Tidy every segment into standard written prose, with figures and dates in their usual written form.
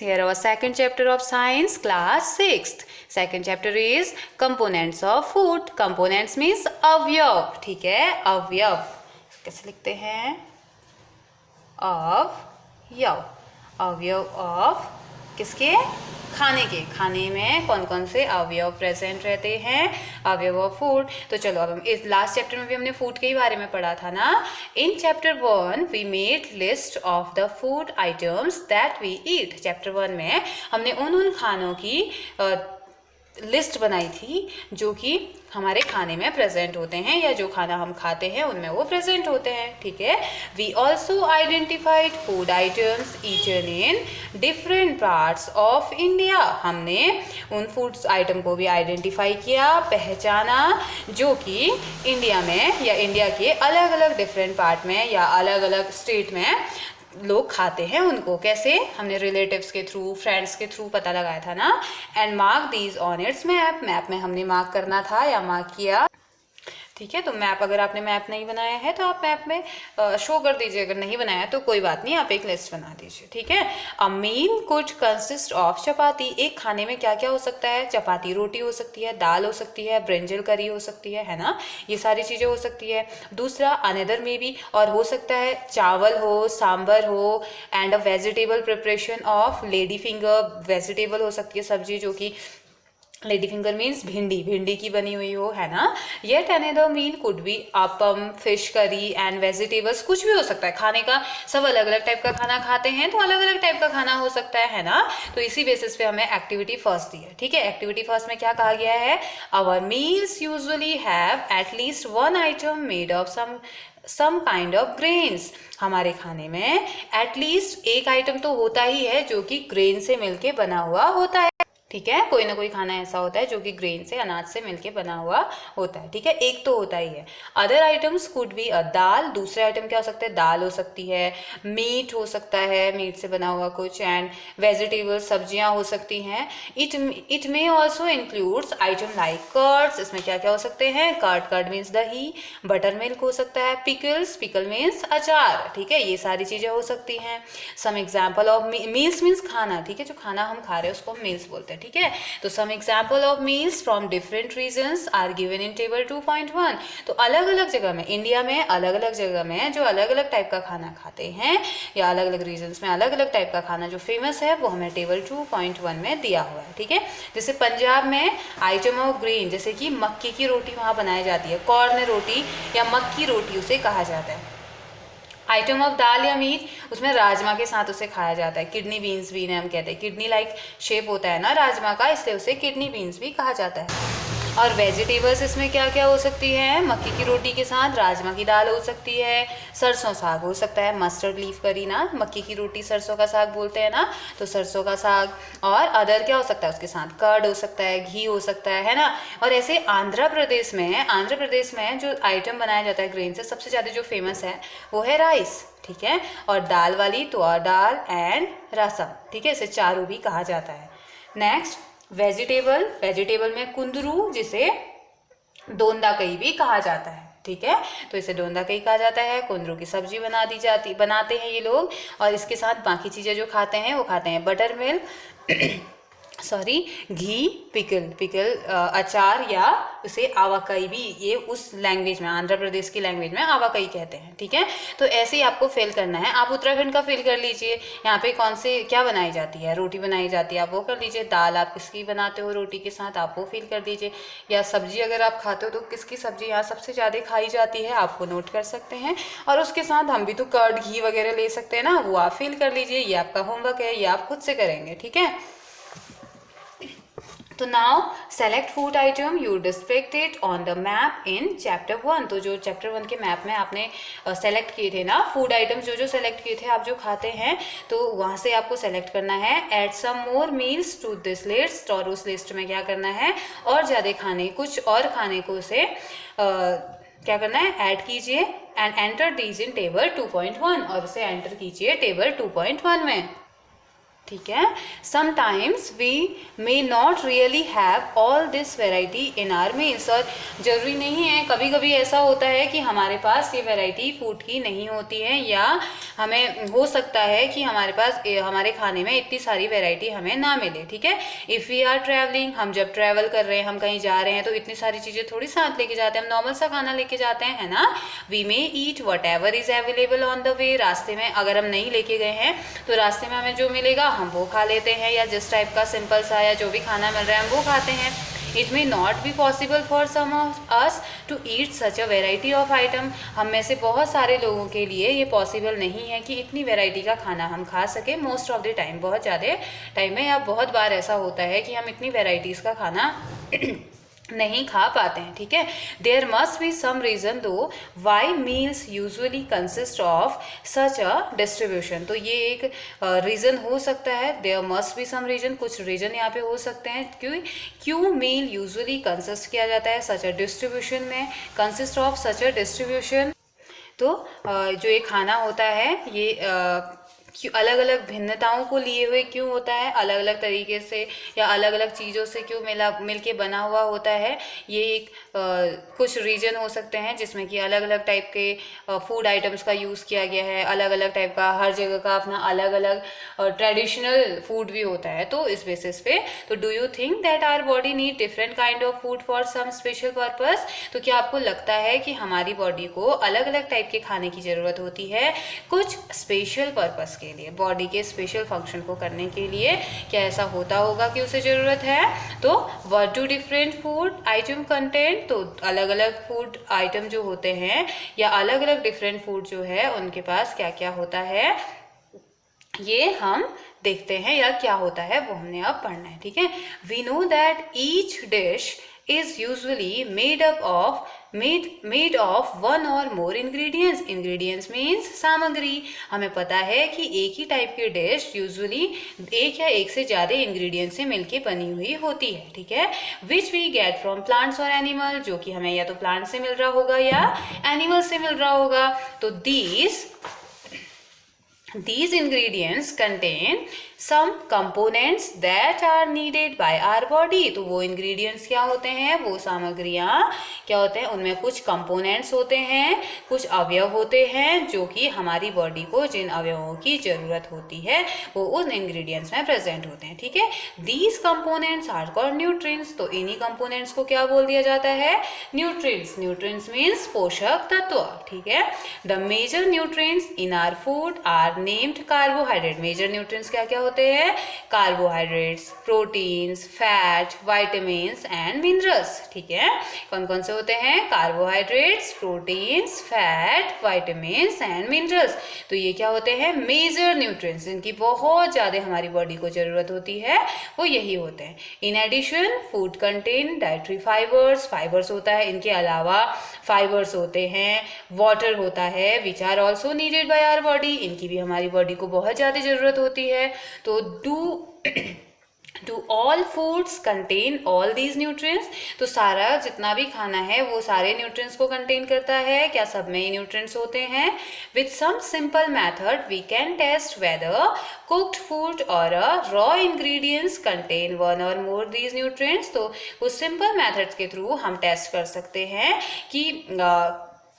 here our second chapter of science, class 6th. Second chapter is components of food. Components means अवयव. ठीक है, अवयव कैसे लिखते हैं? अवयव. अवयव ऑफ किसके? खाने के. खाने में कौन कौन से अवयव प्रेजेंट रहते हैं? अवयव ऑफ फूड. तो चलो अब हम इस लास्ट चैप्टर में भी हमने फूड के ही बारे में पढ़ा था ना. In chapter 1 we made list of the food items that we eat. Chapter 1 में हमने उन खानों की लिस्ट बनाई थी जो कि हमारे खाने में प्रेजेंट होते हैं या जो खाना हम खाते हैं उनमें वो प्रेजेंट होते हैं. ठीक है. We also identified food items eaten in different parts of India. हमने उन फूड आइटम को भी आइडेंटिफाई किया, पहचाना, जो कि इंडिया में या इंडिया के अलग अलग डिफरेंट पार्ट में या अलग अलग स्टेट में लोग खाते हैं. उनको कैसे? हमने रिलेटिव्स के थ्रू, फ्रेंड्स के थ्रू पता लगाया था ना. And mark these on it's map. Map में हमने मार्क करना था या मार्क किया. ठीक है. तो मैप, अगर आपने मैप नहीं बनाया है तो आप मैप में शो कर दीजिए. अगर नहीं बनाया तो कोई बात नहीं, आप एक लिस्ट बना दीजिए. ठीक है. अ मील कुड कंसिस्ट ऑफ चपाती. एक खाने में क्या क्या हो सकता है? चपाती रोटी हो सकती है, दाल हो सकती है, ब्रिंजल करी हो सकती है ना. ये सारी चीज़ें हो सकती है. दूसरा अनदर में भी और हो सकता है चावल हो, सांबर हो, and a vegetable preparation of lady finger. Vegetable हो सकती है सब्जी जो कि लेडी फिंगर मीन्स भिंडी, भिंडी की बनी हुई हो, है ना. Yet another meal could be appam, fish curry and vegetables. कुछ भी हो सकता है. खाने का सब अलग अलग टाइप का खाना खाते हैं तो अलग अलग टाइप का खाना हो सकता है ना. तो इसी बेसिस पे हमें एक्टिविटी फर्स्ट दी है. ठीक है. एक्टिविटी फर्स्ट में क्या कहा गया है? Our meals usually have at least one item made of some kind of grains. हमारे खाने में एटलीस्ट एक आइटम तो होता ही है जो कि ग्रेन से मिलके बना हुआ होता है. ठीक है. कोई ना कोई खाना ऐसा होता है जो कि ग्रेन से, अनाज से मिलके बना हुआ होता है. ठीक है. एक तो होता ही है. Other items could be a dal. दूसरे आइटम क्या हो सकते हैं? दाल हो सकती है, मीट हो सकता है, मीट से बना हुआ कुछ, एंड वेजिटेबल्स, सब्जियां हो सकती हैं. It may also includes item like curds. इसमें क्या क्या हो सकते हैं? कर्ड मीन्स दही. बटर मिल्क हो सकता है. पिकल्स, पिकल मीन्स अचार. ठीक है. ये सारी चीजें हो सकती हैं. Some example of meals means खाना. ठीक है. जो खाना हम खा रहे हैं उसको हम मील्स बोलते हैं. ठीक है. तो some example of meals from different regions are given in table 2.1. तो अलग अलग जगह में, इंडिया में अलग अलग जगह में जो अलग अलग टाइप का खाना खाते हैं या अलग अलग रीजन्स में अलग अलग टाइप का खाना जो फेमस है वो हमें टेबल 2.1 में दिया हुआ है. ठीक है. जैसे पंजाब में आइटम ऑफ ग्रेन, जैसे कि मक्के की रोटी वहाँ बनाई जाती है. कॉर्न रोटी या मक्की रोटी उसे कहा जाता है. आइटम ऑफ दाल या मीट, उसमें राजमा के साथ उसे खाया जाता है. किडनी बीन्स भी इन्हें हम कहते हैं. किडनी लाइक शेप होता है ना राजमा का, इसलिए उसे किडनी बीन्स भी कहा जाता है. और वेजिटेबल्स इसमें क्या क्या हो सकती है? मक्की की रोटी के साथ राजमा की दाल हो सकती है, सरसों साग हो सकता है, मस्टर्ड लीफ करी ना, मक्की की रोटी सरसों का साग बोलते हैं ना, तो सरसों का साग. और अदर क्या हो सकता है उसके साथ? कर्ड हो सकता है, घी हो सकता है ना. और ऐसे आंध्र प्रदेश में जो आइटम बनाया जाता है ग्रेन से, सबसे ज़्यादा जो फेमस है वो है राइस. ठीक है. और दाल वाली तुअर दाल एंड रसम. ठीक है. इसे चारू भी कहा जाता है. नेक्स्ट वेजिटेबल में कुंदरू, जिसे दोंदा कई भी कहा जाता है. ठीक है. तो इसे दोंदा कई कहा जाता है. कुंदरू की सब्जी बनाते हैं ये लोग. और इसके साथ बाकी चीज़ें जो खाते हैं वो खाते हैं बटर मिल्क घी, पिकल अचार, या उसे आवाकई भी, ये उस लैंग्वेज में, आंध्र प्रदेश की लैंग्वेज में आवाकई कहते हैं. ठीक है. तो ऐसे ही आपको फिल करना है. आप उत्तराखंड का फिल कर लीजिए. यहाँ पे कौन से क्या बनाई जाती है? रोटी बनाई जाती है, आप वो कर लीजिए. दाल आप किसकी बनाते हो रोटी के साथ, आप वो फिल कर दीजिए. या सब्जी अगर आप खाते हो तो किसकी सब्जी यहाँ सबसे ज़्यादा खाई जाती है, आप वो नोट कर सकते हैं. और उसके साथ हम भी तो कर्ड, घी वगैरह ले सकते हैं ना, वो आप फिल कर लीजिए. ये आपका होमवर्क है, ये आप खुद से करेंगे. ठीक है. तो now select food item you depicted on the map in chapter 1. तो जो चैप्टर 1 के मैप में आपने सेलेक्ट किए थे ना फूड आइटम, जो सेलेक्ट किए थे आप जो खाते हैं, तो वहाँ से आपको सेलेक्ट करना है. Add some more meals to this list. और उस लिस्ट में क्या करना है? और ज़्यादा खाने, कुछ और खाने को उसे क्या करना है? ऐड कीजिए. And enter these in table 2.1. और उसे एंटर कीजिए टेबल 2.1 में. ठीक है। Sometimes we may not really have all this variety in our meals, और ज़रूरी नहीं है, कभी कभी ऐसा होता है कि हमारे पास ये वैरायटी फूड की नहीं होती है, या हमें हो सकता है कि हमारे पास हमारे खाने में इतनी सारी वैरायटी हमें ना मिले। ठीक है। इफ़ वी आर ट्रैवलिंग, हम जब ट्रैवल कर रहे हैं, हम कहीं जा रहे हैं, तो इतनी सारी चीज़ें थोड़ी साथ लेके जाते हैं, हम नॉर्मल सा खाना लेके जाते हैं, है ना। We may eat whatever is available on the way, रास्ते में अगर हम नहीं लेके गए हैं तो रास्ते में हमें जो मिलेगा हम वो खा लेते हैं, या जिस टाइप का सिंपल सा या जो भी खाना मिल रहा है हम वो खाते हैं। It may not be possible for some of us to eat such a variety of item, हम में से बहुत सारे लोगों के लिए ये पॉसिबल नहीं है कि इतनी वेराइटी का खाना हम खा सकें मोस्ट ऑफ द टाइम, बहुत ज़्यादा टाइम में या बहुत बार ऐसा होता है कि हम इतनी वेराइटीज़ का खाना नहीं खा पाते हैं। ठीक है। There must be some reason to why meals usually consist of such a distribution, तो ये एक रीज़न हो सकता है, there must be some reason, कुछ रीज़न यहाँ पे हो सकते हैं क्यों मील यूजुअली कंसिस्ट किया जाता है सच अ डिस्ट्रीब्यूशन में, consist of such a distribution. तो जो ये खाना होता है ये क्यों अलग अलग भिन्नताओं को लिए हुए क्यों होता है, अलग अलग तरीके से या अलग अलग चीज़ों से क्यों मिल के बना हुआ होता है, ये एक कुछ रीजन हो सकते हैं जिसमें कि अलग अलग टाइप के फूड आइटम्स का यूज़ किया गया है, अलग अलग टाइप का, हर जगह का अपना अलग अलग ट्रेडिशनल फूड भी होता है। तो इस बेसिस पे, तो do you think that our body need different kind of food for some special purpose, तो क्या आपको लगता है कि हमारी बॉडी को अलग अलग टाइप के खाने की ज़रूरत होती है कुछ स्पेशल पर्पस के लिए, बॉडी के स्पेशल फंक्शन को करने के लिए, क्या ऐसा होता होगा कि उसे ज़रूरत है। तो what do different food item content, तो अलग अलग फूड आइटम जो होते हैं या अलग अलग डिफरेंट फूड जो है उनके पास क्या क्या होता है, ये हम देखते हैं, या क्या होता है वो हमने अब पढ़ना है। ठीक है। We know that each dish is usually made of one or more ingredients. Ingredients means सामग्री। हमें पता है कि एक ही टाइप की डिश यूजुअली एक या एक से ज़्यादा इंग्रेडिएंट्स से मिलके बनी हुई होती है। ठीक है। Which we get from plants और एनिमल, जो कि हमें या तो प्लांट से मिल रहा होगा या एनिमल से मिल रहा होगा। तो these ingredients contain some components that are needed by our body, तो वो ingredients क्या होते हैं, वो सामग्रियाँ क्या होते हैं, उनमें कुछ components होते हैं, कुछ अवयव होते हैं जो कि हमारी बॉडी को जिन अवयवों की ज़रूरत होती है वो उन ingredients में प्रेजेंट होते हैं। ठीक है। these components are called nutrients, तो इन्हीं components को क्या बोल दिया जाता है, nutrients। nutrients means पोषक तत्व। ठीक है। the major nutrients in our food are named carbohydrate, major nutrients क्या क्या होते हैं, carbohydrates, proteins, fat, vitamins and minerals. ठीक है। कौन कौन से होते हैं, carbohydrates, proteins, fat, vitamins and minerals. तो ये क्या होते हैं, मेजर न्यूट्रिएंट्स, जिनकी बहुत ज़्यादा हमारी बॉडी को ज़रूरत होती है, वो यही होते हैं। In addition food contain dietary fibres, fibres होता है, इनके अलावा फाइबर्स होते हैं, वाटर होता है, which are also needed by our body, इनकी भी हमारी बॉडी को बहुत ज़्यादा ज़रूरत होती है। तो do all foods contain all these nutrients, तो सारा जितना भी खाना है वो सारे न्यूट्रिएंट्स को कंटेन करता है, क्या सब में न्यूट्रिएंट्स होते हैं। With some simple method we can test whether cooked food or raw ingredients contain one or more these nutrients, तो उस सिंपल मैथड्स के थ्रू हम टेस्ट कर सकते हैं कि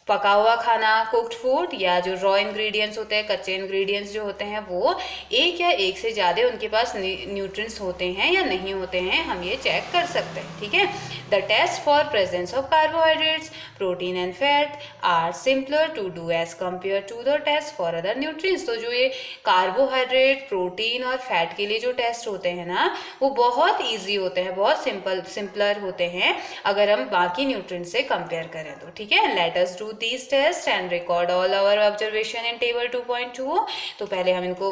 पका हुआ खाना, कुक्ड फूड, या जो रॉ इंग्रेडिएंट्स होते हैं, कच्चे इंग्रेडिएंट्स जो होते हैं, वो एक या एक से ज़्यादा उनके पास न्यूट्रिएंट्स होते हैं या नहीं होते हैं, हम ये चेक कर सकते हैं। ठीक है। The test for presence of carbohydrates, protein and fat are simpler to do as compare to the test for other nutrients, तो जो ये कार्बोहाइड्रेट, प्रोटीन और फैट के लिए जो टेस्ट होते हैं ना, वो बहुत ईजी होते हैं, बहुत सिंपलर होते हैं अगर हम बाकी न्यूट्रिएंट्स से कंपेयर करें तो। ठीक है। Let us do these tests and record all our observation in table 2.2। तो पहले हम इनको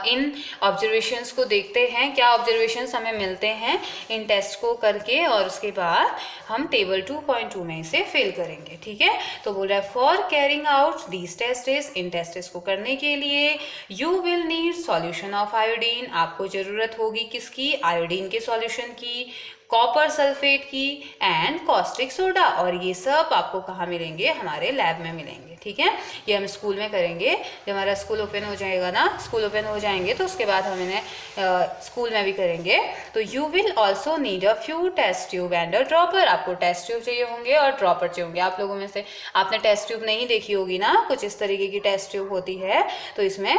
इन ऑब्जर्वेशंस को देखते हैं, क्या ऑब्जर्वेशंस हमें मिलते हैं इन टेस्ट को करके, और उसके बाद हम टेबल 2.2 में इसे फिल करेंगे। ठीक है। तो बोल रहा है for carrying out these test, इन टेस्ट को करने के लिए you will need solution of iodine, आपको ज़रूरत होगी किसकी, आयोडीन के सॉल्यूशन की। कॉपर सल्फेट की एंड कॉस्टिक सोडा। और ये सब आपको कहाँ मिलेंगे, हमारे लैब में मिलेंगे, ठीक है। ये हम स्कूल में करेंगे, जब हमारा स्कूल ओपन हो जाएगा ना, स्कूल ओपन हो जाएंगे तो उसके बाद हम इन्हें स्कूल में भी करेंगे। तो you will also need a few test tube and a dropper. आपको टेस्ट ट्यूब चाहिए होंगे और ड्रॉपर चाहिए होंगे। आप लोगों में से आपने टेस्ट ट्यूब नहीं देखी होगी ना, कुछ इस तरीके की टेस्ट ट्यूब होती है, तो इसमें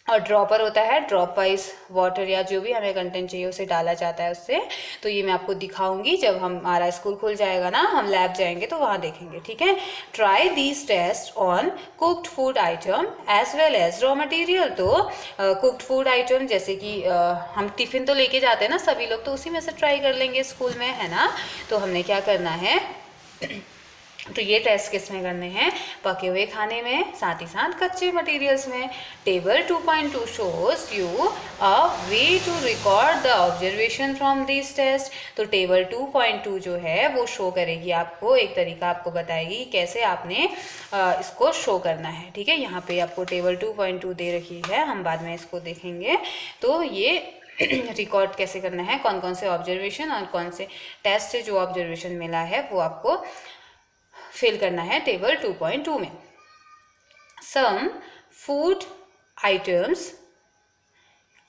और ड्रॉपर होता है, ड्रॉप वाइज वाटर या जो भी हमें कंटेंट चाहिए उसे डाला जाता है उससे। तो ये मैं आपको दिखाऊंगी जब हमारा स्कूल खुल जाएगा ना, हम लैब जाएंगे तो वहाँ देखेंगे, ठीक है। Try these test on cooked food item as well as raw material. तो कुक्ड फूड आइटम जैसे कि हम टिफ़िन तो लेके जाते हैं ना सभी लोग, तो उसी में से ट्राई कर लेंगे स्कूल में, है ना। तो हमने क्या करना है तो ये टेस्ट किस में करने हैं, पके हुए खाने में, साथ ही साथ कच्चे मटेरियल्स में। Table 2.2 shows you a way to record the observation from this test. तो टेबल 2.2 जो है वो शो करेगी आपको, एक तरीका आपको बताएगी कैसे आपने इसको शो करना है, ठीक है। यहाँ पे आपको टेबल 2.2 दे रखी है, हम बाद में इसको देखेंगे। तो ये रिकॉर्ड कैसे करना है, कौन कौन से ऑब्जर्वेशन और कौन से टेस्ट से जो ऑब्जर्वेशन मिला है वो आपको फिल करना है टेबल 2.2 में। Some food items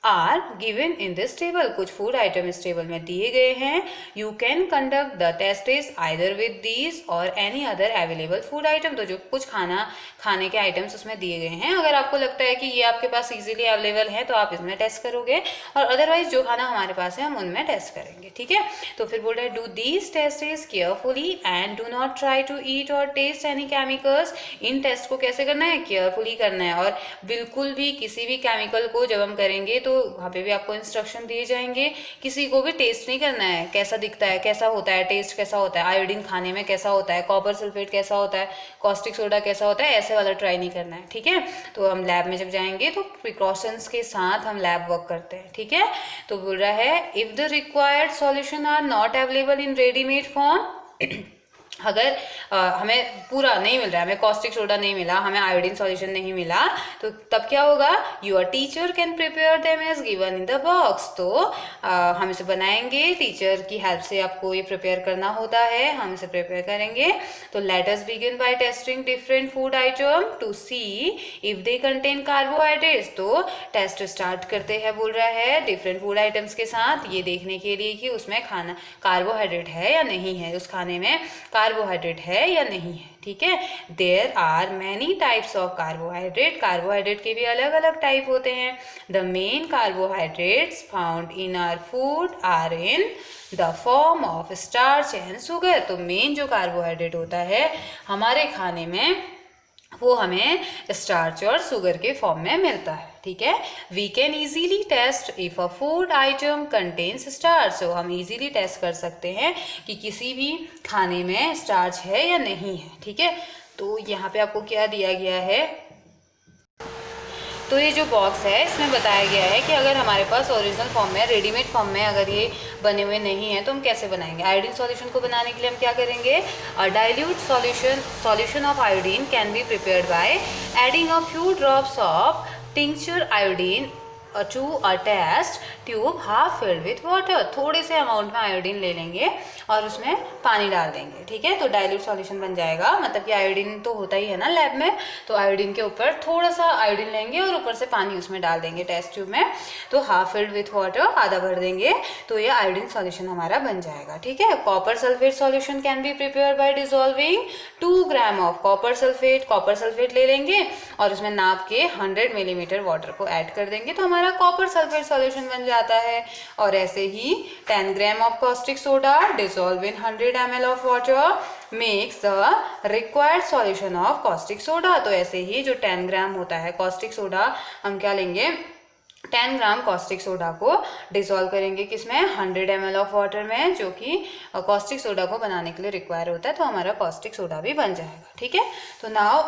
are given in this table. कुछ फूड आइटम इस टेबल में दिए गए हैं। You can conduct the test is either with these or any other available food item. तो जो कुछ खाने के आइटम्स उसमें दिए गए हैं, अगर आपको लगता है कि ये आपके पास इजीली अवेलेबल है तो आप इसमें टेस्ट करोगे, और अदरवाइज जो खाना हमारे पास है हम उनमें टेस्ट करेंगे, ठीक है। तो फिर बोल रहे हैं do these test is carefully and do not try to eat or taste any chemicals. इन टेस्ट को कैसे करना है, केयरफुली करना है, और बिल्कुल भी किसी भी केमिकल को जब हम करेंगे तो वहाँ पे भी आपको इंस्ट्रक्शन दिए जाएंगे, किसी को भी टेस्ट नहीं करना है, कैसा दिखता है, कैसा होता है, टेस्ट कैसा होता है, आयोडीन खाने में कैसा होता है, कॉपर सल्फेट कैसा होता है, कॉस्टिक सोडा कैसा होता है, ऐसे वाला ट्राई नहीं करना है, ठीक है। तो हम लैब में जब जाएंगे तो प्रिकॉशंस के साथ हम लैब वर्क करते हैं, ठीक है। तो बोल रहा है if the required solution are not available in readymade form. अगर हमें पूरा नहीं मिल रहा है, हमें कॉस्टिक सोडा नहीं मिला, हमें आयोडीन सॉल्यूशन नहीं मिला, तो तब क्या होगा, your teacher can prepare them as given in the box. तो हम इसे बनाएंगे, टीचर की हेल्प से आपको ये प्रिपेयर करना होता है, हम इसे प्रिपेयर करेंगे। तो let us begin by testing different food item to see if they contain carbohydrates. तो टेस्ट स्टार्ट करते हैं, बोल रहा है डिफरेंट फूड आइटम्स के साथ, ये देखने के लिए कि उसमें खाना कार्बोहाइड्रेट है या नहीं है, उस खाने में कार्बोहाइड्रेट है या नहीं है, ठीक है। There are many types of carbohydrate. Carbohydrate के भी अलग अलग टाइप होते हैं। The main carbohydrates found in our food are in the form of starch and sugar. तो मेन जो कार्बोहाइड्रेट होता है हमारे खाने में वो हमें स्टार्च और शुगर के फॉर्म में मिलता है, ठीक है। We can easily test if a food item contains starch. तो हम इजीली टेस्ट कर सकते हैं कि किसी भी खाने में स्टार्च है या नहीं है, ठीक है। तो यहाँ पे आपको क्या दिया गया है, तो ये जो बॉक्स है इसमें बताया गया है कि अगर हमारे पास ओरिजिनल फॉर्म में, रेडीमेड फॉर्म में अगर ये बने हुए नहीं हैं तो हम कैसे बनाएंगे। आयोडीन सॉल्यूशन को बनाने के लिए हम क्या करेंगे, dilute solution of iodine can be prepared by adding a few drops of tincture iodine to a test tube half filled with water. थोड़े से अमाउंट में आयोडीन ले लेंगे और उसमें पानी डाल देंगे, ठीक है। तो डाइल्यूट सॉल्यूशन बन जाएगा, मतलब कि आयोडीन तो होता ही है ना लैब में, तो आयोडीन के ऊपर थोड़ा सा आयोडीन लेंगे और ऊपर से पानी उसमें डाल देंगे टेस्ट ट्यूब में। तो हाफ फिल्ड विथ वाटर, आधा भर देंगे, तो ये आयोडीन सॉल्यूशन हमारा बन जाएगा, ठीक है। Copper sulphate solution can be prepare by dissolving 2 gram of copper sulphate. Copper sulphate ले लेंगे और उसमें नाप के 100 मिलीमीटर वाटर को ऐड कर देंगे, तो हमारा कॉपर सल्फेट सॉल्यूशन बन जाता है। और ऐसे ही 10 gram of caustic soda dissolve in 100 ml of water makes the required solution of caustic soda. तो ऐसे ही जो 10 ग्राम होता है कॉस्टिक सोडा, हम क्या लेंगे, 10 ग्राम कॉस्टिक सोडा को डिसॉल्व करेंगे किसमें, 100 ml ऑफ वाटर में, जो कि कॉस्टिक सोडा को बनाने के लिए रिक्वायर होता है। तो हमारा कॉस्टिक सोडा भी बन जाएगा, ठीक है। तो नाउ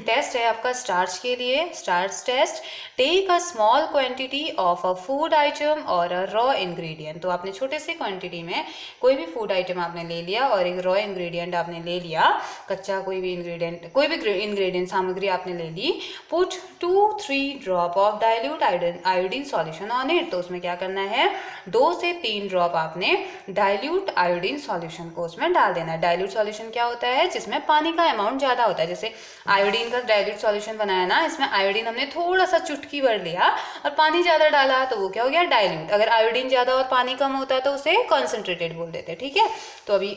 टेस्ट है आपका स्टार्च के लिए, starch test. Take a small quantity of a food item or a raw ingredient. तो आपने छोटे से क्वांटिटी में कोई भी फूड आइटम आपने ले लिया और एक रॉ इंग्रेडिएंट आपने ले लिया, कच्चा कोई भी इंग्रेडिएंट सामग्री आपने ले ली। Put 2-3 drop of dilute iodine solution on it, तो उसमें क्या करना है 2 से 3 ड्रॉप आपने डाइल्यूट आयोडीन सॉल्यूशन को उसमें डाल देना है। डाइल्यूट सॉल्यूशन क्या होता है, जिसमें पानी का अमाउंट ज़्यादा होता है। जैसे आयोडीन का डाइल्यूट सॉल्यूशन बनाया ना, इसमें आयोडीन हमने थोड़ा सा चुटकी भर लिया और पानी ज़्यादा डाला तो वो क्या हो गया डाइल्यूट। अगर आयोडीन ज़्यादा और पानी कम होता है तो उसे कॉन्सेंट्रेटेड बोल देते हैं। ठीक है, तो अभी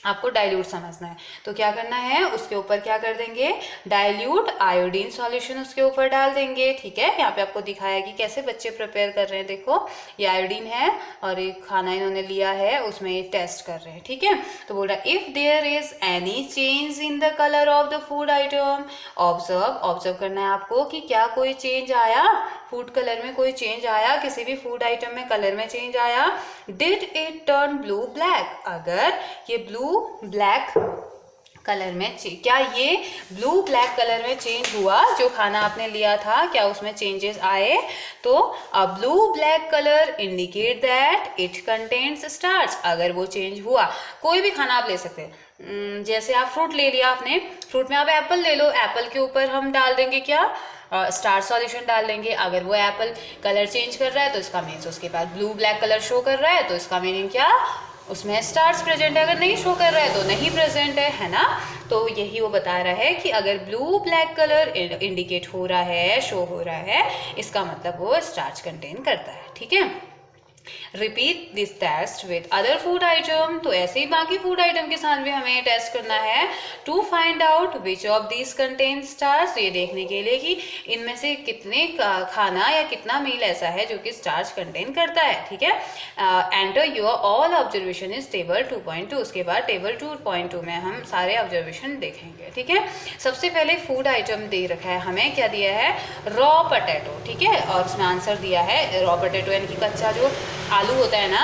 आपको डाइल्यूट समझना है, तो क्या करना है उसके ऊपर क्या कर देंगे डाइल्यूट आयोडीन सॉल्यूशन उसके ऊपर डाल देंगे। ठीक है, यहाँ पे आपको दिखाया कि कैसे बच्चे प्रिपेयर कर रहे हैं। देखो ये आयोडीन है और एक खाना इन्होंने लिया है, उसमें ये टेस्ट कर रहे हैं। ठीक है, तो बोल रहा है if there is any change in the colour of the food item, observe करना है आपको कि क्या कोई चेंज आया, फूड कलर में कोई चेंज आया, किसी भी फूड आइटम में कलर में चेंज आया। Did it turn blue black, अगर ये ब्लू ब्लैक कलर में क्या ये ब्लू ब्लैक कलर में चेंज हुआ, जो खाना आपने लिया था क्या उसमें चेंजेस आए, तो a blue black colour indicate that it contains starch. अगर वो चेंज हुआ, कोई भी खाना आप ले सकते हैं, जैसे आप फ्रूट ले लिया आपने, फ्रूट में आप एप्पल ले लो, एप्पल के ऊपर हम डाल देंगे क्या स्टार सॉल्यूशन डाल देंगे। अगर वो एप्पल कलर चेंज कर रहा है तो इसका मीन्स उसके बाद ब्लू ब्लैक कलर शो कर रहा है, तो इसका मीनिंग क्या उसमें स्टार्स प्रेजेंट है। अगर नहीं शो कर रहा है तो नहीं प्रेजेंट है ना। तो यही वो बता रहा है कि अगर ब्लू ब्लैक कलर इंडिकेट हो रहा है, शो हो रहा है, इसका मतलब वो स्टार्च कंटेन करता है। ठीक है, repeat this test with other food item, तो ऐसे ही बाकी फूड आइटम के साथ भी हमें टेस्ट करना है to find out which of this contain starch, ये देखने के लिए कि इनमें से कितने खाना या कितना मील ऐसा है जो कि स्टार्च कंटेन करता है। ठीक है, enter your all observation is table 2.2, उसके बाद टेबल 2.2 में हम सारे ऑब्जर्वेशन देखेंगे। ठीक है, सबसे पहले फूड आइटम दे रखा है हमें, क्या दिया है रॉ पोटैटो। ठीक है, और उसमें आंसर दिया है रॉ पोटैटो यानी कि कच्चा जो आलू होता है ना,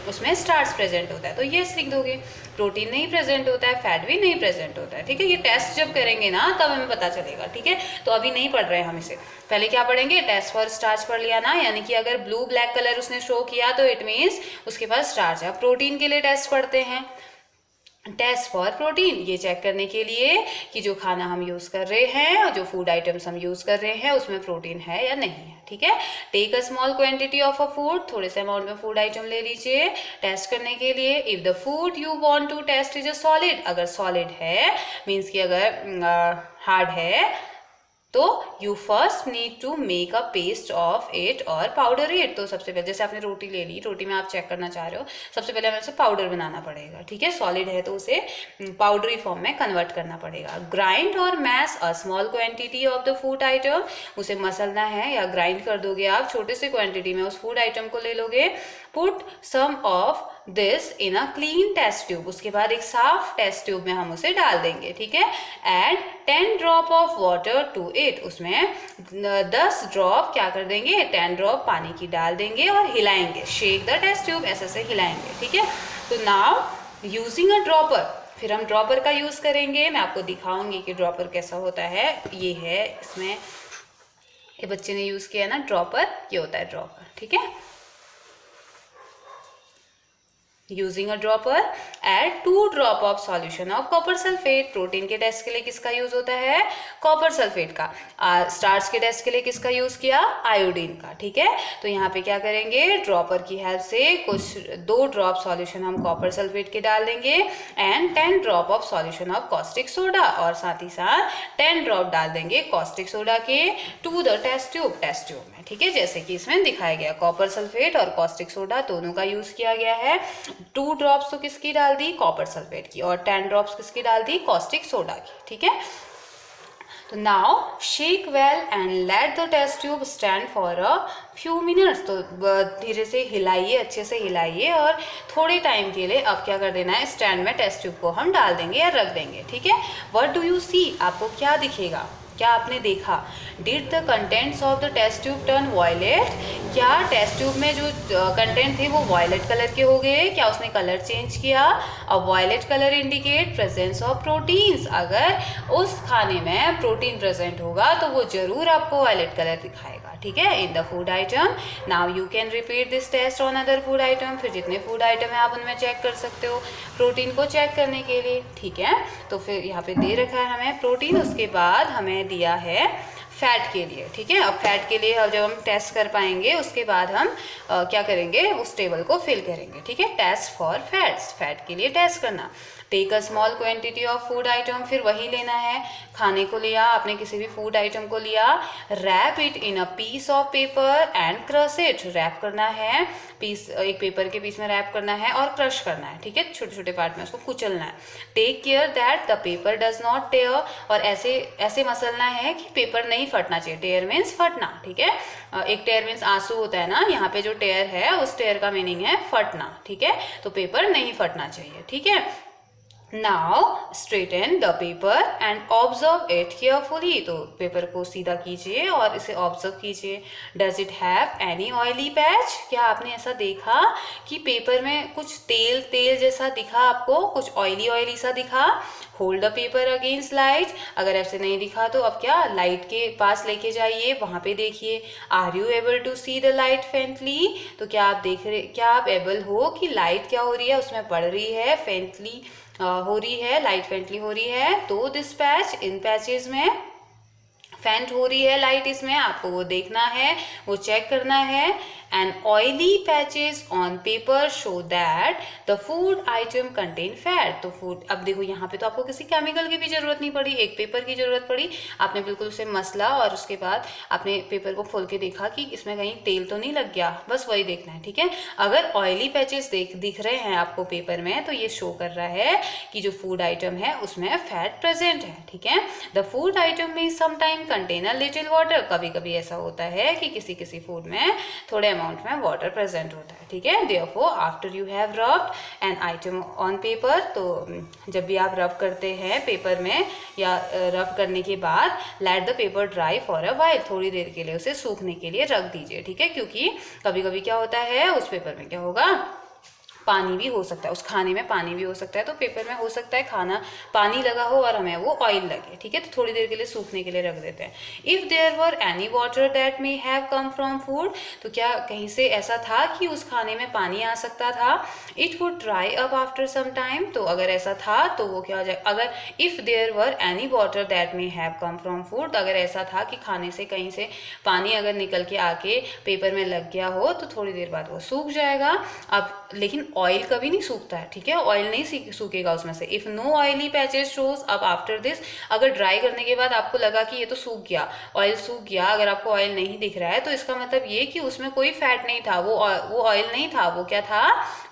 उसमें स्टार्च प्रेजेंट होता है, तो ये लिख दोगे। प्रोटीन नहीं प्रेजेंट होता है, फैट भी नहीं प्रेजेंट होता है। ठीक है, ये टेस्ट जब करेंगे ना तब हमें पता चलेगा। ठीक है, तो अभी नहीं पढ़ रहे हैं हम इसे, पहले क्या पढ़ेंगे टेस्ट फॉर स्टार्च पढ़ लिया ना, यानी कि अगर ब्लू ब्लैक कलर उसने शो किया तो इट मीन्स उसके पास स्टार्च है। प्रोटीन के लिए टेस्ट पढ़ते हैं, टेस्ट फॉर प्रोटीन, ये चेक करने के लिए कि जो खाना हम यूज़ कर रहे हैं और जो फूड आइटम्स हम यूज़ कर रहे हैं उसमें प्रोटीन है या नहीं है। ठीक है, take a small quantity of a food, थोड़े से अमाउंट में फूड आइटम ले लीजिए टेस्ट करने के लिए। If the food you want to test is a solid, अगर सॉलिड है मीन्स कि अगर हार्ड है तो you first need to make a paste of it or powder it. तो सबसे पहले जैसे आपने रोटी ले ली, रोटी में आप चेक करना चाह रहे हो, सबसे पहले हमें उसे पाउडर बनाना पड़ेगा। ठीक है, सॉलिड है तो उसे पाउडरी फॉर्म में कन्वर्ट करना पड़ेगा। Grind or mash a small quantity of the food item, उसे मसलना है या ग्राइंड कर दोगे आप, छोटे से क्वांटिटी में उस फूड आइटम को ले लोगे। Put some of this in a clean test tube, उसके बाद एक साफ टेस्ट ट्यूब में हम उसे डाल देंगे। ठीक है, add 10 drop of water to it, उसमें 10 ड्रॉप क्या कर देंगे 10 ड्रॉप पानी की डाल देंगे और हिलाएंगे, शेक द टेस्ट ट्यूब, ऐसे से हिलाएंगे। ठीक है, तो नाउ यूजिंग अ ड्रॉपर, फिर हम ड्रॉपर का यूज करेंगे, मैं आपको दिखाऊंगी कि ड्रॉपर कैसा होता है। ये है, इसमें ये बच्चे ने यूज किया ना ड्रॉपर, ये होता है ड्रॉपर। ठीक है, using a dropper add 2 drop of solution of copper sulphate, protein के टेस्ट के लिए किसका यूज होता है कॉपर सल्फेट का, स्टार्च के टेस्ट के लिए किसका यूज किया आयोडीन का। ठीक है, तो यहाँ पे क्या करेंगे ड्रॉपर की हेल्प से कुछ 2 ड्रॉप सॉल्यूशन हम कॉपर सल्फेट के डाल देंगे and 10 drop of solution of caustic soda, और साथ ही साथ 10 ड्रॉप डाल देंगे कॉस्टिक सोडा के टू द टेस्ट ट्यूब में। ठीक है, जैसे कि इसमें दिखाया गया कॉपर सल्फेट और कॉस्टिक सोडा दोनों का यूज किया गया है। 2 ड्रॉप्स तो किसकी डाल दी कॉपर सल्फेट की और 10 ड्रॉप्स किसकी डाल दी कॉस्टिक सोडा की। ठीक है, तो now shake well and let the test tube stand for a few minutes, तो धीरे से हिलाइए, अच्छे से हिलाइए और थोड़े टाइम के लिए अब क्या कर देना है स्टैंड में टेस्ट ट्यूब को हम डाल देंगे या रख देंगे। ठीक है, व्हाट डू यू सी, आपको क्या दिखेगा, क्या आपने देखा। Did the contents of the test tube turn violet, क्या टेस्ट ट्यूब में जो कंटेंट थे वो वॉयलेट कलर के हो गए, क्या उसने कलर चेंज किया। अब violet colour indicate presence of proteins, अगर उस खाने में प्रोटीन प्रेजेंट होगा तो वो जरूर आपको वॉयलेट कलर दिखाएगा। ठीक है, in the food item. Now you can repeat this test on other food item, फिर जितने फूड आइटम है आप उनमें चेक कर सकते हो प्रोटीन को चेक करने के लिए। ठीक है, तो फिर यहाँ पे दे रखा है हमें प्रोटीन, उसके बाद हमें दिया है फैट के लिए, ठीक है। अब फैट के लिए जब हम टेस्ट कर पाएंगे उसके बाद हम क्या करेंगे, उस टेबल को फिल करेंगे, ठीक है। टेस्ट फॉर फैट्स, फैट के लिए टेस्ट करना। Take a small quantity of food item, फिर वही लेना है, खाने को लिया आपने, किसी भी फूड आइटम को लिया, wrap it in a piece of paper and crush it, wrap करना है, पीस एक पेपर के पीस में रैप करना है और क्रश करना है, ठीक है, छोटे छोटे पार्ट में उसको कुचलना है। Take care that the paper does not tear, और ऐसे ऐसे मसलना है कि पेपर नहीं फटना चाहिए। टेयर मीन्स फटना, ठीक है। एक टेयर मीन्स आंसू होता है ना, यहाँ पे जो टेयर है उस टेयर का मीनिंग है फटना, ठीक है। तो पेपर नहीं फटना चाहिए, ठीक है। Now straighten the paper and observe it carefully, तो पेपर को सीधा कीजिए और इसे ऑब्जर्व कीजिए। Does it have any oily patch, क्या आपने ऐसा देखा कि पेपर में कुछ तेल तेल जैसा दिखा आपको, कुछ ऑयली सा दिखा। Hold the paper against light, अगर ऐसे नहीं दिखा तो अब क्या, लाइट के पास लेके जाइए, वहाँ पे देखिए। Are you able to see the light faintly, तो क्या आप एबल हो कि लाइट क्या हो रही है, उसमें पड़ रही है, फेंटली हो रही है, लाइट फेंटली हो रही है। तो दिस पैच, इन पैचेस में फेंट हो रही है लाइट, इसमें आपको वो देखना है, वो चेक करना है। And oily patches on paper show that the food atom contain fat, तो फूड, अब देखो यहाँ पे तो आपको किसी केमिकल की भी जरूरत नहीं पड़ी, एक पेपर की जरूरत पड़ी, आपने बिल्कुल उसे मसला और उसके बाद आपने पेपर को खोल के देखा कि इसमें कहीं तेल तो नहीं लग गया, बस वही देखना है, ठीक है। अगर ऑयली पैचेस दिख रहे हैं आपको पेपर में, तो ये शो कर रहा है कि जो फूड आइटम है उसमें फैट प्रेजेंट है, ठीक है। द फूड आइटम में sometime contain a little water, कभी कभी ऐसा होता है कि किसी फूड में थोड़े अमाउंट में वाटर प्रेजेंट होता है, ठीक है। Therefore after you have rubbed an item on paper, तो जब भी आप रब करते हैं पेपर में या रब करने के बाद, let the paper dry for a while, थोड़ी देर के लिए उसे सूखने के लिए रख दीजिए, ठीक है। क्योंकि कभी कभी क्या होता है, उस पेपर में क्या होगा, पानी भी हो सकता है, उस खाने में पानी भी हो सकता है, तो पेपर में हो सकता है खाना पानी लगा हो और हमें वो ऑयल लगे, ठीक है। तो थोड़ी देर के लिए सूखने के लिए रख देते हैं। If there were any water that may have come from food, तो क्या कहीं से ऐसा था कि उस खाने में पानी आ सकता था। It would dry up after some time, तो अगर ऐसा था तो वो क्या हो जाए, अगर if there were any water that may have come from food, अगर ऐसा था कि खाने से कहीं से पानी अगर निकल के आके पेपर में लग गया हो, तो थोड़ी देर बाद वो सूख जाएगा। अब लेकिन ऑयल कभी नहीं सूखता है, ठीक है, ऑयल नहीं सूखेगा उसमें से। If no oily patches shows up after this, अगर ड्राई करने के बाद आपको लगा कि ये तो सूख गया, ऑयल सूख गया, अगर आपको ऑयल नहीं दिख रहा है, तो इसका मतलब ये कि उसमें कोई फैट नहीं था, वो ऑयल नहीं था, वो क्या था,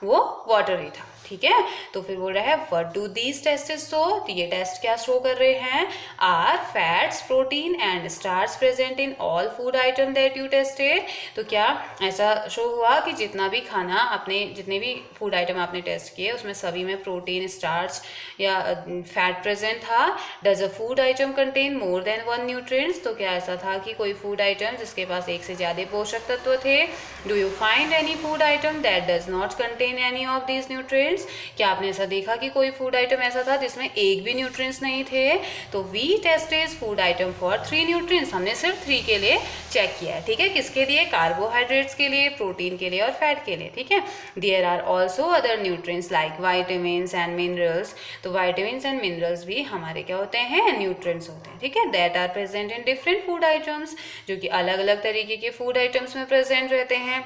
वो वाटर ही था, ठीक है। तो फिर बोल रहा है what do these tests show, तो ये टेस्ट क्या शो कर रहे हैं, are fats protein and starch present in all food item that you tested, तो क्या ऐसा शो हुआ कि जितना भी खाना आपने, जितने भी फूड आइटम आपने टेस्ट किए उसमें सभी में प्रोटीन, स्टार्च या फैट प्रेजेंट था। Does a food atom contain more than one nutrients, तो क्या ऐसा था कि कोई फूड आइटम जिसके पास एक से ज़्यादा पोषक तत्व थे। Do you find any food item that does not contain any of these nutrients, क्या आपने ऐसा देखा कि कोई फूड आइटम ऐसा था जिसमें एक भी न्यूट्रिएंट्स नहीं थे। तो we tested food item for 3 nutrients, हमने सिर्फ 3 के लिए चेक किया है, ठीक है। किसके लिए, कार्बोहाइड्रेट्स के लिए, प्रोटीन के लिए और फैट के लिए, ठीक है। There are also other nutrients like vitamins and minerals, तो वाइटामिन्स एंड मिनरल्स भी हमारे क्या होते हैं, न्यूट्रिएंट्स होते हैं, ठीक है। That are present in different food items, जो कि अलग अलग तरीके के फूड आइटम्स में प्रेजेंट रहते हैं।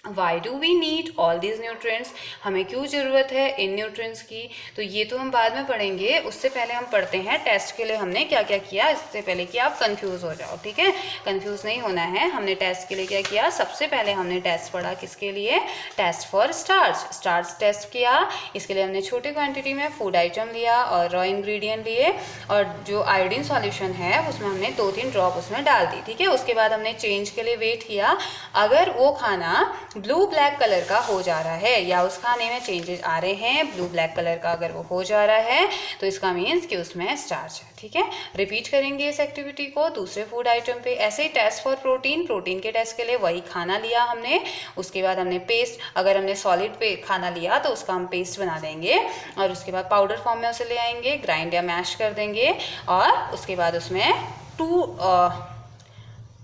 Why do we need all these nutrients, हमें क्यों ज़रूरत है इन न्यूट्रिएंट्स की, तो ये तो हम बाद में पढ़ेंगे। उससे पहले हम पढ़ते हैं टेस्ट के लिए हमने क्या क्या किया, इससे पहले कि आप कंफ्यूज हो जाओ, ठीक है। कंफ्यूज नहीं होना है, हमने टेस्ट के लिए क्या किया, सबसे पहले हमने टेस्ट पढ़ा किसके लिए, test for starch, starch test किया। इसके लिए हमने छोटे क्वान्टिटी में फूड आइटम लिया और रॉ इंग्रेडिएंट लिए, और जो आयोडीन सॉल्यूशन है उसमें हमने 2-3 ड्रॉप उसमें डाल दी, ठीक है। उसके बाद हमने चेंज के लिए वेट किया, अगर वो खाना ब्लू ब्लैक कलर का हो जा रहा है या उस खाने में चेंजेस आ रहे हैं, ब्लू ब्लैक कलर का अगर वो हो जा रहा है, तो इसका मीन्स कि उसमें स्टार्च है, ठीक है। रिपीट करेंगे इस एक्टिविटी को दूसरे फूड आइटम पे। ऐसे ही टेस्ट फॉर प्रोटीन, प्रोटीन के टेस्ट के लिए वही खाना लिया हमने, उसके बाद हमने पेस्ट, अगर हमने सॉलिड पे खाना लिया तो उसका हम पेस्ट बना देंगे और उसके बाद पाउडर फॉर्म में उसे ले आएंगे, ग्राइंड या मैश कर देंगे, और उसके बाद उसमें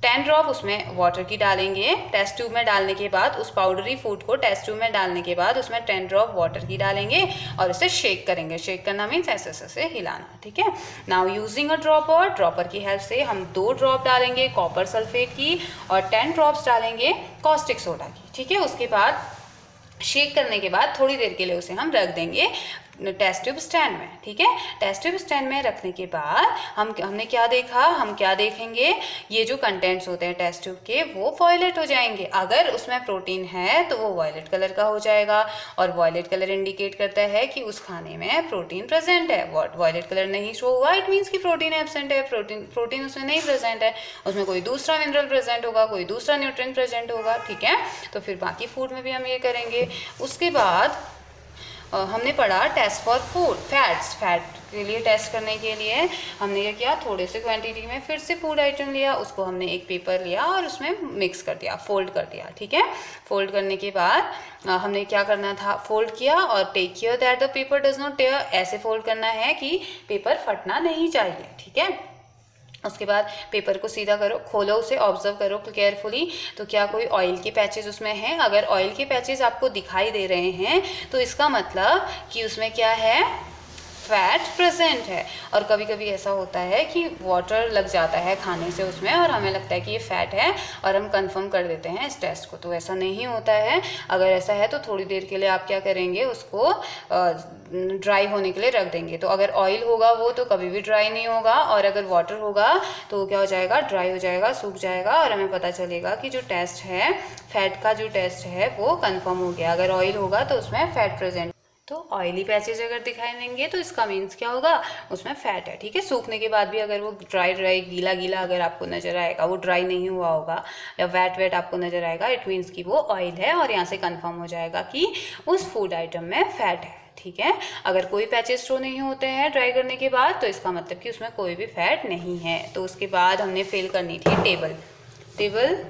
10 ड्रॉप उसमें वाटर की डालेंगे टेस्ट ट्यूब में डालने के बाद, उस पाउडरी फूड को टेस्ट ट्यूब में डालने के बाद उसमें 10 ड्रॉप वाटर की डालेंगे और उसे शेक करेंगे। शेक करना मीन्स ऐसे ऐसे हिलाना, ठीक है। Now using a dropper, dropper की हेल्प से हम 2 ड्रॉप डालेंगे कॉपर सल्फेट की और 10 ड्रॉप्स डालेंगे कॉस्टिक सोडा की, ठीक है। उसके बाद शेक करने के बाद थोड़ी देर के लिए उसे हम रख देंगे टेस्ट ट्यूब स्टैंड में, ठीक है। टेस्ट ट्यूब स्टैंड में रखने के बाद हमने क्या देखा, हम क्या देखेंगे, ये जो कंटेंट्स होते हैं टेस्ट ट्यूब के वो वॉयलेट हो जाएंगे। अगर उसमें प्रोटीन है तो वो वॉयलेट कलर का हो जाएगा और वॉयलेट कलर इंडिकेट करता है कि उस खाने में प्रोटीन प्रेजेंट है। वॉयलेट कलर नहीं शो हुआ इट मीन्स कि प्रोटीन एब्सेंट है, प्रोटीन उसमें नहीं प्रेजेंट है, उसमें कोई दूसरा मिनरल प्रेजेंट होगा, कोई दूसरा न्यूट्रिएंट प्रेजेंट होगा, ठीक है। तो फिर बाकी फूड में भी हम ये करेंगे। उसके बाद हमने पढ़ा test for food fats. Fat के लिए टेस्ट करने के लिए हमने क्या किया, थोड़े से क्वांटिटी में फिर से फूड आइटम लिया, उसको हमने एक पेपर लिया और उसमें मिक्स कर दिया, फोल्ड कर दिया, ठीक है। फोल्ड करने के बाद हमने क्या करना था, फोल्ड किया और take care that the paper does not tear, ऐसे फोल्ड करना है कि पेपर फटना नहीं चाहिए, ठीक है। उसके बाद पेपर को सीधा करो, खोलो उसे, ऑब्जर्व करो केयरफुली, तो क्या कोई ऑयल के पैचेस उसमें हैं। अगर ऑयल के पैचेस आपको दिखाई दे रहे हैं तो इसका मतलब कि उसमें क्या है, फैट प्रेजेंट है। और कभी कभी ऐसा होता है कि वाटर लग जाता है खाने से उसमें और हमें लगता है कि ये फैट है और हम कंफर्म कर देते हैं इस टेस्ट को, तो ऐसा नहीं होता है। अगर ऐसा है तो थोड़ी देर के लिए आप क्या करेंगे, उसको ड्राई होने के लिए रख देंगे। तो अगर ऑयल होगा वो तो कभी भी ड्राई नहीं होगा और अगर वाटर होगा तो क्या हो जाएगा, ड्राई हो जाएगा, सूख जाएगा और हमें पता चलेगा कि जो टेस्ट है, फैट का जो टेस्ट है वो कंफर्म हो गया। अगर ऑयल होगा तो उसमें फैट प्रेजेंट, तो ऑयली पैचेज अगर दिखाई देंगे तो इसका मीन्स क्या होगा, उसमें फैट है, ठीक है। सूखने के बाद भी अगर वो ड्राई गीला गीला अगर आपको नजर आएगा, वो ड्राई नहीं हुआ होगा या वेट आपको नजर आएगा, इट मीन्स कि वो ऑयल है और यहाँ से कंफर्म हो जाएगा कि उस फूड आइटम में फैट है, ठीक है। अगर कोई पैचेस शो नहीं होते हैं ड्राई करने के बाद तो इसका मतलब कि उसमें कोई भी फैट नहीं है। तो उसके बाद हमने फिल करनी थी table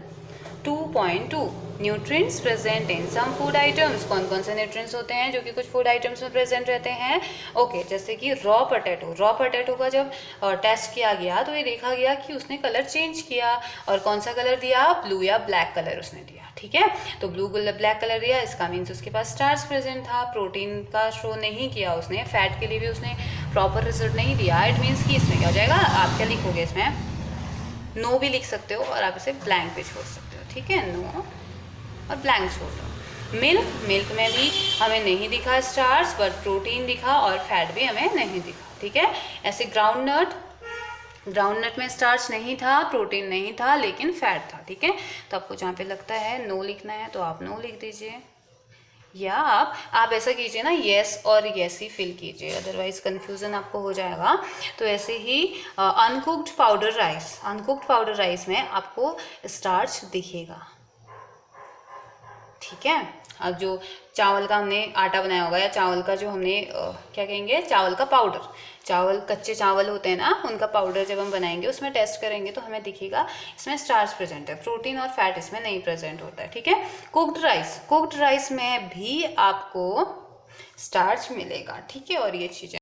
2.2 nutrients present in some food items. कौन कौन से न्यूट्रिएंट्स होते हैं जो कि कुछ फूड आइटम्स में प्रेजेंट रहते हैं, ओके। जैसे कि रॉ पोटैटो का जब टेस्ट किया गया तो ये देखा गया कि उसने कलर चेंज किया और कौन सा कलर दिया, ब्लू या ब्लैक कलर उसने दिया, ठीक है। तो ब्लू ब्लैक कलर दिया, इसका मीन्स उसके पास स्टार्च प्रेजेंट था, प्रोटीन का शो नहीं किया उसने, फैट के लिए भी उसने प्रॉपर रिजल्ट नहीं दिया, इट मीन्स कि इसमें क्या हो जाएगा, आप क्या लिखोगे, इसमें नो भी लिख सकते हो और आप इसे ब्लैंक भी छोड़ सकते हो, ठीक है, नो और ब्लैंक छोड़ दो। मिल्क में भी हमें नहीं दिखा स्टार्च, बट प्रोटीन दिखा और फैट भी हमें नहीं दिखा, ठीक है। ऐसे ग्राउंडनट में स्टार्च नहीं था, प्रोटीन नहीं था, लेकिन फैट था, ठीक है। तो आपको जहाँ पे लगता है नो लिखना है तो आप नो लिख दीजिए, या आप ऐसा कीजिए ना, येस और येस ही फिल कीजिए, अदरवाइज कंफ्यूजन आपको हो जाएगा। तो ऐसे ही अनकुक्ड पाउडर राइस में आपको स्टार्च दिखेगा, ठीक है। अब जो चावल का हमने आटा बनाया होगा या चावल का जो हमने क्या कहेंगे, चावल का पाउडर, कच्चे चावल होते हैं ना, उनका पाउडर जब हम बनाएंगे उसमें टेस्ट करेंगे तो हमें दिखेगा इसमें स्टार्च प्रेजेंट है, प्रोटीन और फैट इसमें नहीं प्रेजेंट होता है, ठीक है। कुक्ड राइस में भी आपको स्टार्च मिलेगा, ठीक है। और ये चीज़ें